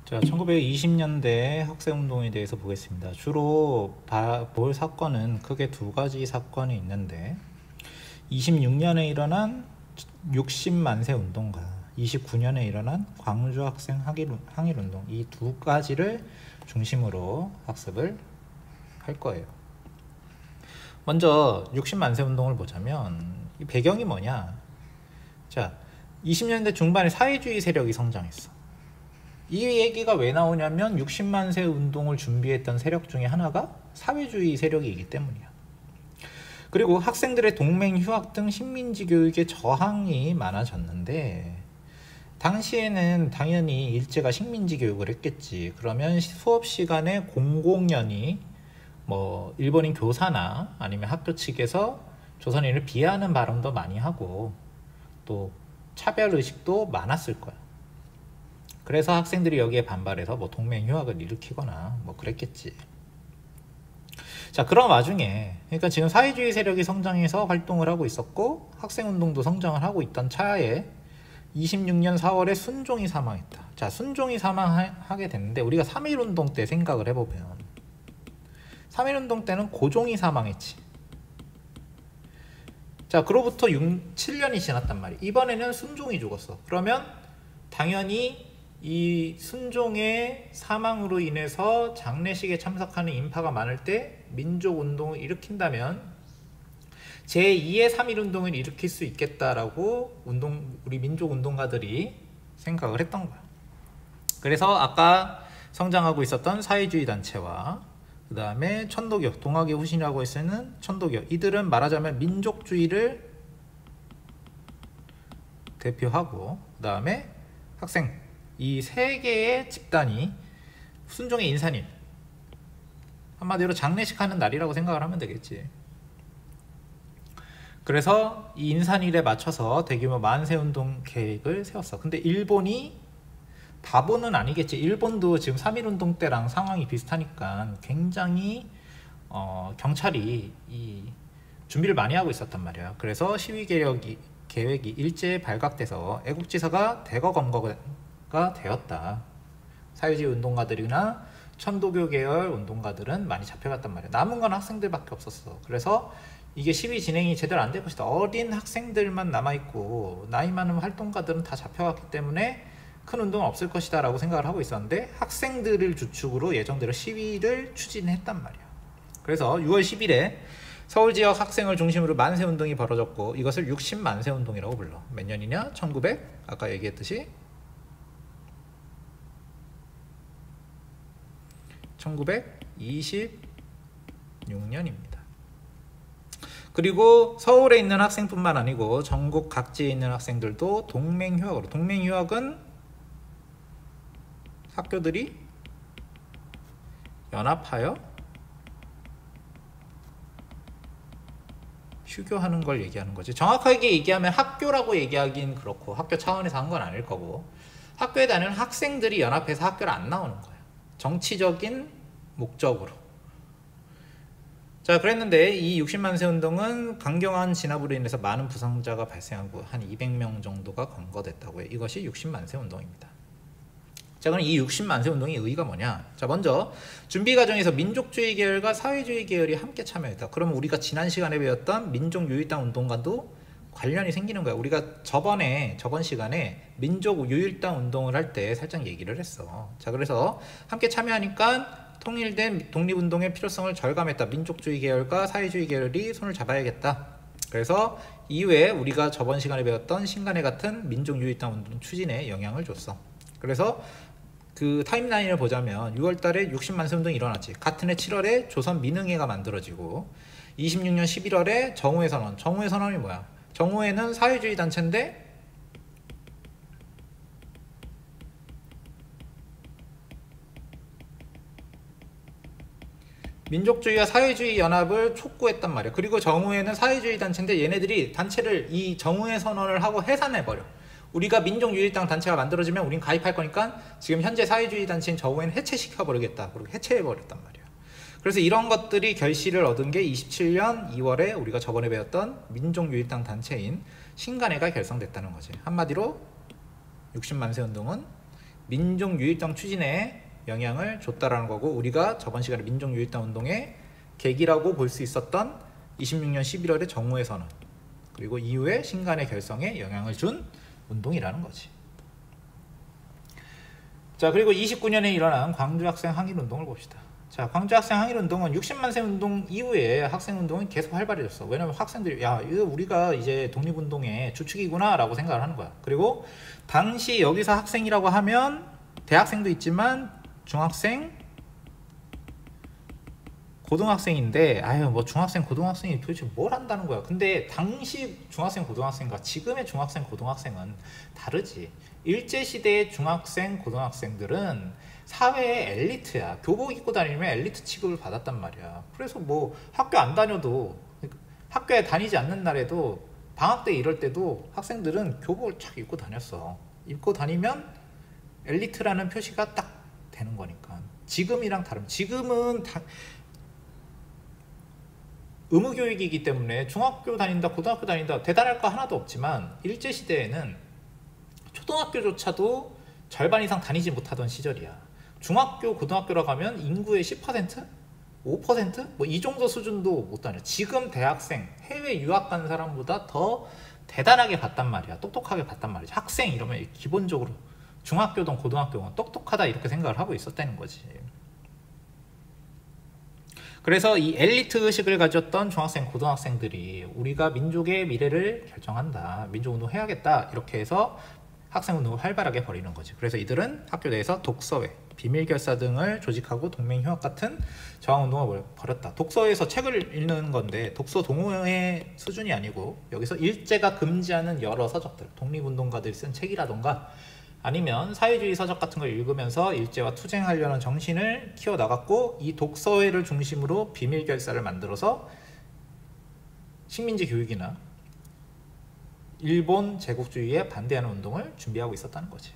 자, 1920년대 학생운동에 대해서 보겠습니다. 주로 볼 사건은 크게 두 가지 사건이 있는데 26년에 일어난 60만세 운동과 29년에 일어난 광주 학생 항일운동, 이 두 가지를 중심으로 학습을 할 거예요. 먼저 60만세 운동을 보자면 이 배경이 뭐냐. 자, 20년대 중반에 사회주의 세력이 성장했어. 이 얘기가 왜 나오냐면 60만세 운동을 준비했던 세력 중에 하나가 사회주의 세력이기 때문이야. 그리고 학생들의 동맹 휴학 등 식민지 교육에 저항이 많아졌는데, 당시에는 당연히 일제가 식민지 교육을 했겠지. 그러면 수업 시간에 공공연히 일본인 교사나 아니면 학교 측에서 조선인을 비하하는 발언도 많이 하고 또 차별 의식도 많았을 거야. 그래서 학생들이 여기에 반발해서 동맹 휴학을 일으키거나 그랬겠지. 자, 그런 와중에 그러니까 지금 사회주의 세력이 성장해서 활동을 하고 있었고 학생운동도 성장을 하고 있던 차에 26년 4월에 순종이 사망했다. 자, 순종이 사망하게 됐는데 우리가 3.1운동 때 생각을 해보면 3.1운동 때는 고종이 사망했지. 자, 그로부터 7년이 지났단 말이야. 이번에는 순종이 죽었어. 그러면 당연히 이 순종의 사망으로 인해서 장례식에 참석하는 인파가 많을 때 민족운동을 일으킨다면 제2의 3.1운동을 일으킬 수 있겠다라고 우리 민족운동가들이 생각을 했던 거야. 그래서 아까 성장하고 있었던 사회주의 단체와 그 다음에 천도교, 동학의 후신이라고 했을 천도교, 이들은 말하자면 민족주의를 대표하고 그 다음에 학생, 이 세 개의 집단이 순종의 인산일, 한마디로 장례식 하는 날이라고 생각을 하면 되겠지. 그래서 이 인산일에 맞춰서 대규모 만세운동 계획을 세웠어. 근데 일본이 바보는 아니겠지. 일본도 지금 3.1운동 때랑 상황이 비슷하니까 굉장히 경찰이 이 준비를 많이 하고 있었단 말이야. 그래서 시위 계획이 일제에 발각돼서 애국지사가 대거 검거가 되었다. 사회주의 운동가들이나 천도교 계열 운동가들은 많이 잡혀갔단 말이야. 남은 건 학생들밖에 없었어. 그래서 이게 시위 진행이 제대로 안 될 것이다. 어린 학생들만 남아있고 나이 많은 활동가들은 다 잡혀갔기 때문에 큰 운동은 없을 것이다 라고 생각을 하고 있었는데, 학생들을 주축으로 예정대로 시위를 추진했단 말이야. 그래서 6월 10일에 서울 지역 학생을 중심으로 만세운동이 벌어졌고 이것을 60만세운동이라고 불러. 몇 년이냐? 아까 얘기했듯이 1926년입니다. 그리고 서울에 있는 학생뿐만 아니고 전국 각지에 있는 학생들도 동맹휴학으로, 동맹휴학은 학교들이 연합하여 휴교하는 걸 얘기하는 거지. 정확하게 얘기하면 학교라고 얘기하긴 그렇고 학교 차원에서 한 건 아닐 거고, 학교에 다니는 학생들이 연합해서 학교를 안 나오는 거예요. 정치적인 목적으로. 자, 그랬는데 이 60만세 운동은 강경한 진압으로 인해서 많은 부상자가 발생하고 한 200명 정도가 검거됐다고 해요. 이것이 60만세 운동입니다. 자, 그럼 이 60만세 운동의 의의가 뭐냐? 자, 먼저 준비 과정에서 민족주의 계열과 사회주의 계열이 함께 참여했다. 그러면 우리가 지난 시간에 배웠던 민족유일당 운동과도 관련이 생기는 거야. 우리가 저번 시간에 민족유일당 운동을 할 때 살짝 얘기를 했어. 자, 그래서 함께 참여하니까 통일된 독립운동의 필요성을 절감했다. 민족주의 계열과 사회주의 계열이 손을 잡아야겠다. 그래서 이후에 우리가 저번 시간에 배웠던 신간회 같은 민족유일당 운동 추진에 영향을 줬어. 그래서 그 타임라인을 보자면 6월달에 60만세 운동이 일어났지. 같은 해 7월에 조선민흥회가 만들어지고 26년 11월에 정오회 선언. 정오회 선언이 뭐야? 정오회는 사회주의 단체인데 민족주의와 사회주의 연합을 촉구했단 말이야. 그리고 정오회는 사회주의 단체인데 얘네들이 단체를 이 정오회 선언을 하고 해산해버려. 우리가 민족유일당 단체가 만들어지면 우린 가입할 거니까 지금 현재 사회주의 단체인 정오회는 해체시켜버리겠다. 그리고 해체해버렸단 말이야. 그래서 이런 것들이 결실을 얻은 게 27년 2월에 우리가 저번에 배웠던 민족유일당 단체인 신간회가 결성됐다는 거지. 한마디로 60만세 운동은 민족유일당 추진에 영향을 줬다라는 거고, 우리가 저번 시간에 민족유일당 운동의 계기라고 볼 수 있었던 26년 11월의 정오의 선언, 그리고 이후에 신간의 결성에 영향을 준 운동이라는 거지. 자, 그리고 29년에 일어난 광주학생 항일운동을 봅시다. 자, 광주학생 항일운동은 60만 세 운동 이후에 학생운동은 계속 활발해졌어. 왜냐면 학생들이 야, 이거 우리가 이제 독립운동의 주축이구나 라고 생각을 하는 거야. 그리고 당시 여기서 학생이라고 하면 대학생도 있지만 중학생, 고등학생인데, 아유 뭐 중학생 고등학생이 도대체 뭘 한다는 거야. 근데 당시 중학생 고등학생과 지금의 중학생 고등학생은 다르지. 일제시대의 중학생 고등학생들은 사회의 엘리트야. 교복 입고 다니면 엘리트 취급을 받았단 말이야. 그래서 뭐 학교 안 다녀도, 학교에 다니지 않는 날에도 방학 때 이럴 때도 학생들은 교복을 착 입고 다녔어. 입고 다니면 엘리트라는 표시가 딱 되는 거니까. 지금이랑 다름. 지금은 의무교육이기 때문에 중학교 다닌다, 고등학교 다닌다 대단할 거 하나도 없지만, 일제시대에는 초등학교조차도 절반 이상 다니지 못하던 시절이야. 중학교, 고등학교라고 하면 인구의 10%? 5%? 뭐 이 정도 수준도 못 다녀. 지금 대학생, 해외 유학 간 사람보다 더 대단하게 봤단 말이야. 똑똑하게 봤단 말이지. 학생 이러면 기본적으로 중학교든 고등학교든 똑똑하다 이렇게 생각을 하고 있었다는 거지. 그래서 이 엘리트 의식을 가졌던 중학생, 고등학생들이 우리가 민족의 미래를 결정한다, 민족운동 해야겠다 이렇게 해서 학생운동을 활발하게 벌이는 거지. 그래서 이들은 학교 내에서 독서회, 비밀결사 등을 조직하고 동맹휴학 같은 저항운동을 벌였다. 독서회에서 책을 읽는 건데 독서 동호회 수준이 아니고, 여기서 일제가 금지하는 여러 서적들, 독립운동가들이 쓴 책이라던가 아니면 사회주의 서적 같은 걸 읽으면서 일제와 투쟁하려는 정신을 키워나갔고, 이 독서회를 중심으로 비밀결사를 만들어서 식민지 교육이나 일본 제국주의에 반대하는 운동을 준비하고 있었다는 거지.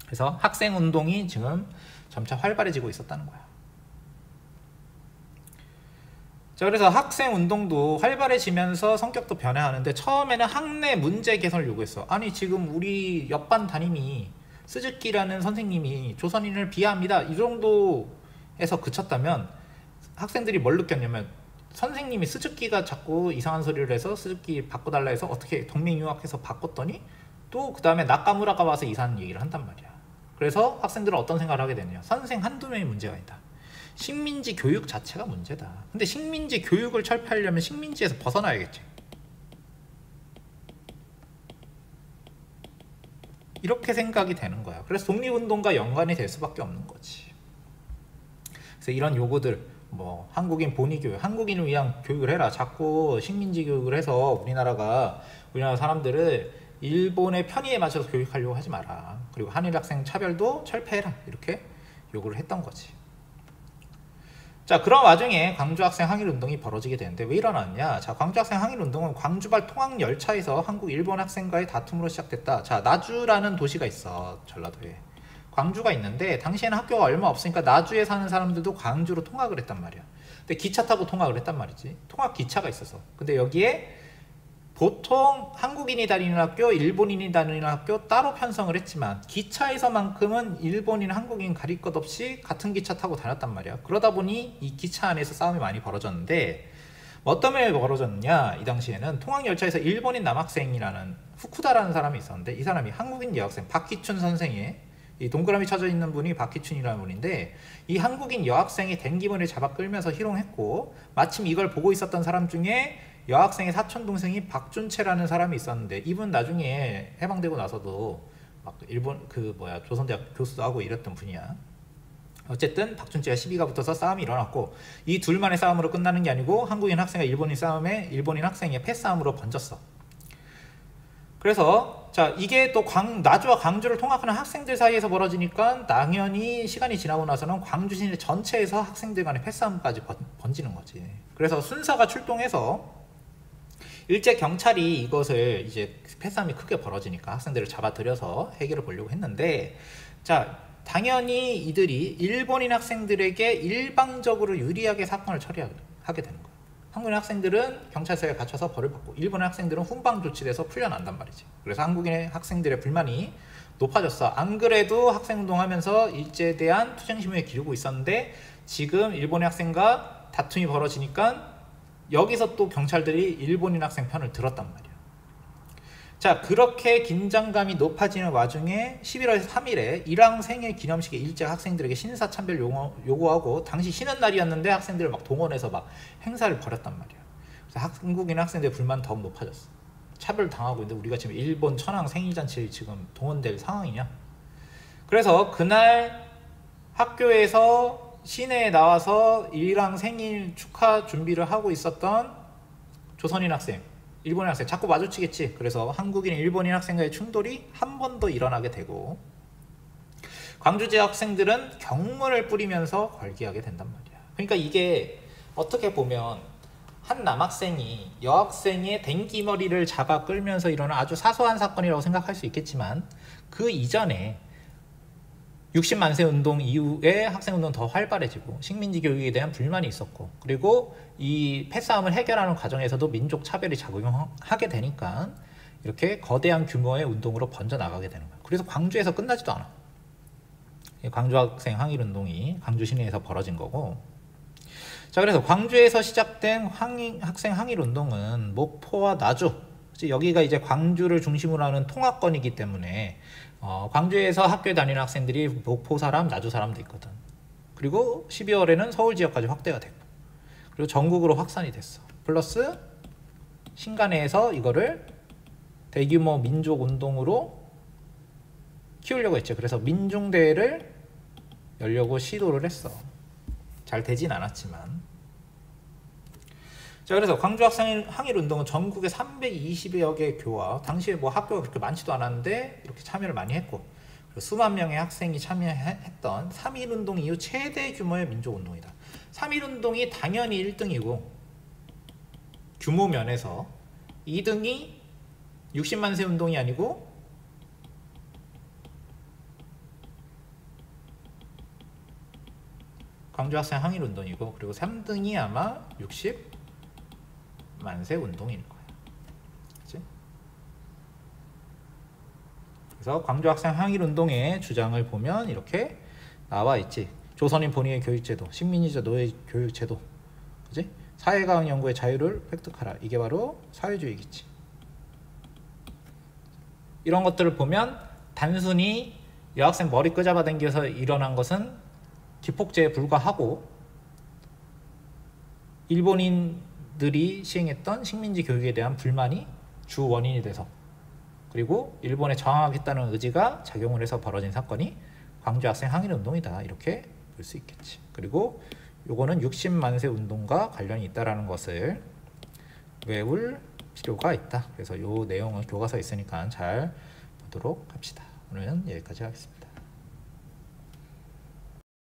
그래서 학생운동이 지금 점차 활발해지고 있었다는 거야. 자, 그래서 학생운동도 활발해지면서 성격도 변화하는데, 처음에는 학내 문제 개선을 요구했어. 아니 지금 우리 옆반 담임이 스즈키라는 선생님이 조선인을 비하합니다, 이 정도에서 그쳤다면, 학생들이 뭘 느꼈냐면, 선생님이 스즈키가 자꾸 이상한 소리를 해서 스즈키 바꿔달라 해서 어떻게 동맹유학해서 바꿨더니 또 그 다음에 나카무라가 와서 이상한 얘기를 한단 말이야. 그래서 학생들은 어떤 생각을 하게 되느냐, 선생 한두 명이 문제가 아니다, 식민지 교육 자체가 문제다. 근데 식민지 교육을 철폐하려면 식민지에서 벗어나야겠지. 이렇게 생각이 되는 거야. 그래서 독립운동과 연관이 될 수밖에 없는 거지. 그래서 이런 요구들, 뭐 한국인 본위 교육, 한국인을 위한 교육을 해라, 자꾸 식민지 교육을 해서 우리나라 사람들을 일본의 편의에 맞춰서 교육하려고 하지 마라, 그리고 한일 학생 차별도 철폐해라, 이렇게 요구를 했던 거지. 자, 그런 와중에 광주학생 항일운동이 벌어지게 되는데, 왜 일어났냐. 자, 광주학생 항일운동은 광주발 통학열차에서 한국 일본 학생과의 다툼으로 시작됐다. 자, 나주라는 도시가 있어, 전라도에. 광주가 있는데 당시에는 학교가 얼마 없으니까 나주에 사는 사람들도 광주로 통학을 했단 말이야. 근데 기차 타고 통학을 했단 말이지. 통학 기차가 있어서. 근데 여기에 보통 한국인이 다니는 학교, 일본인이 다니는 학교 따로 편성을 했지만, 기차에서만큼은 일본인, 한국인 가릴 것 없이 같은 기차 타고 다녔단 말이야. 그러다 보니 이 기차 안에서 싸움이 많이 벌어졌는데, 어떤 면에 벌어졌느냐. 이 당시에는 통학열차에서 일본인 남학생이라는 후쿠다라는 사람이 있었는데, 이 사람이 한국인 여학생 박희춘 선생의, 이 동그라미 쳐져 있는 분이 박희춘이라는 분인데, 이 한국인 여학생이 댕기문을 잡아 끌면서 희롱했고, 마침 이걸 보고 있었던 사람 중에 여학생의 사촌 동생이 박준채라는 사람이 있었는데, 이분 나중에 해방되고 나서도 막 일본 조선대학 교수도 하고 이랬던 분이야. 어쨌든 박준채가 시비가 붙어서 싸움이 일어났고, 이 둘만의 싸움으로 끝나는 게 아니고 한국인 학생과 일본인 싸움에 일본인 학생의 패싸움으로 번졌어. 그래서 자, 이게 또 나주와 광주를 통학하는 학생들 사이에서 벌어지니까 당연히 시간이 지나고 나서는 광주 시내 전체에서 학생들 간의 패싸움까지 번지는 거지. 그래서 순사가 출동해서 일제 경찰이 이것을, 이제 패싸움이 크게 벌어지니까 학생들을 잡아들여서 해결을 보려고 했는데, 자, 당연히 이들이 일본인 학생들에게 일방적으로 유리하게 사건을 처리하게 되는 거야. 한국인 학생들은 경찰서에 갇혀서 벌을 받고, 일본인 학생들은 훈방 조치돼서 풀려난단 말이지. 그래서 한국인의 학생들의 불만이 높아졌어. 안 그래도 학생운동하면서 일제에 대한 투쟁심을 기르고 있었는데 지금 일본의 학생과 다툼이 벌어지니까 여기서 또 경찰들이 일본인 학생 편을 들었단 말이야. 자, 그렇게 긴장감이 높아지는 와중에 11월 3일에 일왕 생일 기념식에 일제 학생들에게 신사참배를 요구하고 당시 쉬는 날이었는데 학생들을 막 동원해서 막 행사를 벌였단 말이야. 그래서 한국인 학생들의 불만 더욱 높아졌어. 차별 당하고 있는데 우리가 지금 일본 천황 생일잔치에 지금 동원될 상황이냐. 그래서 그날 학교에서 시내에 나와서 일왕 생일 축하 준비를 하고 있었던 조선인 학생, 일본인 학생 자꾸 마주치겠지. 그래서 한국인, 일본인 학생과의 충돌이 한 번 더 일어나게 되고 광주 지역 학생들은 경문을 뿌리면서 걸기하게 된단 말이야. 그러니까 이게 어떻게 보면 한 남학생이 여학생의 댕기머리를 잡아 끌면서 일어난 아주 사소한 사건이라고 생각할 수 있겠지만 그 이전에 60만세 운동 이후에 학생운동은 더 활발해지고 식민지 교육에 대한 불만이 있었고 그리고 이 패싸움을 해결하는 과정에서도 민족 차별이 작용하게 되니까 이렇게 거대한 규모의 운동으로 번져나가게 되는 거예요. 그래서 광주에서 끝나지도 않아. 광주 학생 항일운동이 광주 시내에서 벌어진 거고, 자, 그래서 광주에서 시작된 학생 항일운동은 목포와 나주, 여기가 이제 광주를 중심으로 하는 통합권이기 때문에 광주에서 학교에 다니는 학생들이 목포 사람, 나주 사람도 있거든. 그리고 12월에는 서울 지역까지 확대가 되고 그리고 전국으로 확산이 됐어. 플러스 신간에서 이거를 대규모 민족 운동으로 키우려고 했죠. 그래서 민중대회를 열려고 시도를 했어. 잘 되진 않았지만. 자, 그래서 광주 학생 항일운동은 전국에 320여 개 교와, 당시에 뭐 학교가 그렇게 많지도 않았는데 이렇게 참여를 많이 했고, 그리고 수만 명의 학생이 참여했던 3.1운동 이후 최대 규모의 민족운동이다. 3.1운동이 당연히 1등이고 규모 면에서 2등이 60만세 운동이 아니고 광주 학생 항일운동이고, 그리고 3등이 아마 60만세 운동일 거야. 그치? 그래서 광주 학생 항일운동의 주장을 보면 이렇게 나와 있지. 조선인 본위의 교육제도, 식민지자 노예 교육제도, 그치? 사회과학 연구의 자유를 획득하라. 이게 바로 사회주의겠지. 이런 것들을 보면 단순히 여학생 머리 끄잡아 당겨서 일어난 것은 기폭제에 불과하고 일본인들이 시행했던 식민지 교육에 대한 불만이 주 원인이 돼서, 그리고 일본에 저항하겠다는 의지가 작용을 해서 벌어진 사건이 광주 학생 항일운동이다. 이렇게 볼 수 있겠지. 그리고 요거는 60만세 운동과 관련이 있다는 것을 외울 필요가 있다. 그래서 요 내용은 교과서에 있으니까 잘 보도록 합시다. 오늘은 여기까지 하겠습니다.